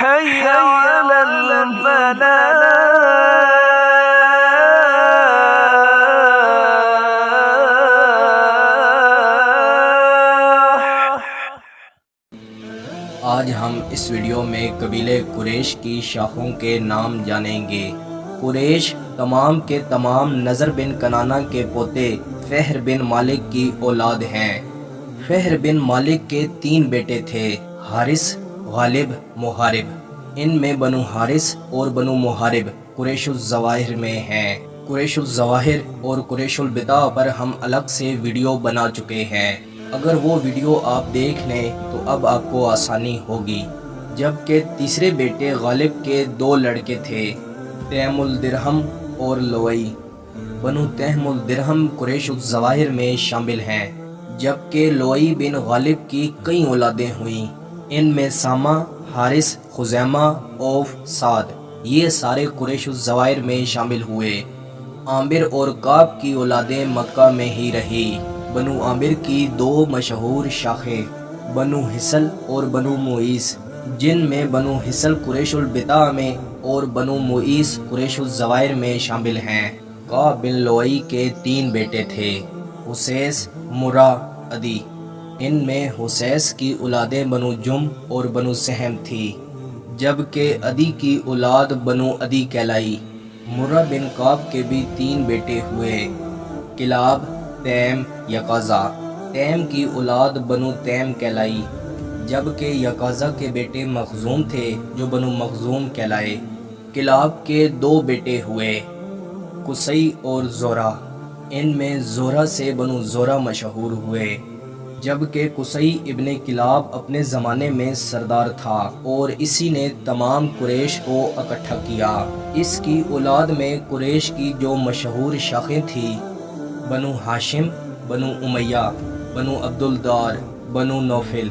حي على الفلاح. آج ہم اس ویڈیو میں قبیلے قریش کی شاخوں کے نام جانیں گے۔ قریش تمام کے تمام نضر بن کنانہ کے پوتے فہر بن مالک کی اولاد ہیں۔ فہر بن مالک کے 3 بیٹے تھے، حارث، غالب، محارب۔ ان میں بنو حارث اور بنو محارب قریش الظواہر میں ہیں۔ قریش الظواہر اور قریش البطا پر ہم الگ سے ویڈیو بنا چکے ہیں، اگر وہ ویڈیو آپ دیکھ لیں تو اب آپ کو آسانی ہوگی۔ جبکہ تیسرے بیٹے غالب کے 2 لڑکے تھے، تیم الدرہم اور لوئی۔ بنو تیم الدرہم قریش الظواہر میں شامل ہیں، جبکہ لوئی بن غالب کی کئی اولادیں ہوئیں۔ ان میں سامہ، حارث، خزیمہ، اوف، سعد یہ سارے قریش الظواہر میں شامل ہوئے۔ عامر اور کعب کی اولادیں مکہ میں ہی رہی۔ بنو عامر کی 2 مشہور شاخیں بنو حصل اور بنو معیس، جن میں بنو حصل قریش البطا میں اور بنو معیس قریش الظواہر میں شامل ہیں۔ کعب بن لوئی کے 3 بیٹے تھے، حسیس، مرہ، عدی۔ ان میں حسیس کی اولادیں بنو جم اور بنو سہم تھی، جبکہ عدی کی اولاد بنو عدی کہلائی۔ مرہ بن کعب کے بھی 3 بیٹے ہوئے، کلاب، تیم، یقاظہ۔ تیم کی اولاد بنو تیم کہلائی، جبکہ یقاظہ کے بیٹے مخزوم تھے جو بنو مخزوم کہلائے۔ کلاب کے 2 بیٹے ہوئے، قصی اور زورہ۔ ان میں زورہ سے بنو زورہ مشہور ہوئے، جبکہ قصی ابن کلاب اپنے زمانے میں سردار تھا اور اسی نے تمام قریش کو اکٹھا کیا۔ اس کی اولاد میں قریش کی جو مشہور شاخیں تھیں، بنو ہاشم، بنو امیہ، بنو عبدالدار، بنو نوفل۔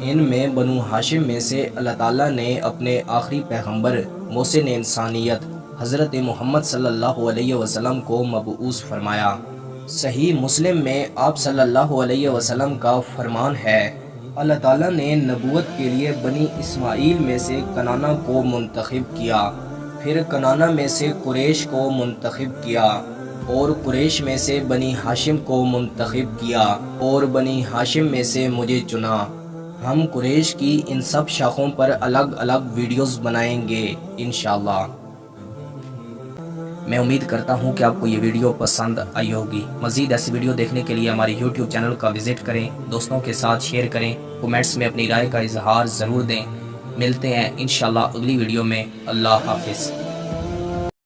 ان میں بنو ہاشم میں سے اللہ تعالیٰ نے اپنے آخری پیغمبر محسن انسانیت حضرت محمد صلی اللہ علیہ وسلم کو مبعوث فرمایا۔ صحیح مسلم میں آپ صلی اللہ علیہ وسلم کا فرمان ہے، اللہ تعالیٰ نے نبوت کے لیے بنی اسماعیل میں سے کنانہ کو منتخب کیا، پھر کنانہ میں سے قریش کو منتخب کیا، اور قریش میں سے بنی ہاشم کو منتخب کیا، اور بنی ہاشم میں سے مجھے چنا۔ ہم قریش کی ان سب شاخوں پر الگ الگ ویڈیوز بنائیں گے انشاءاللہ۔ میں امید کرتا ہوں کہ آپ کو یہ ویڈیو پسند آئی ہوگی۔ مزید ایسی ویڈیو دیکھنے کے لیے ہمارے یوٹیوب چینل کا وزٹ کریں، دوستوں کے ساتھ شیئر کریں، کومنٹس میں اپنی رائے کا اظہار ضرور دیں۔ ملتے ہیں انشاءاللہ اگلی ویڈیو میں۔ اللہ حافظ۔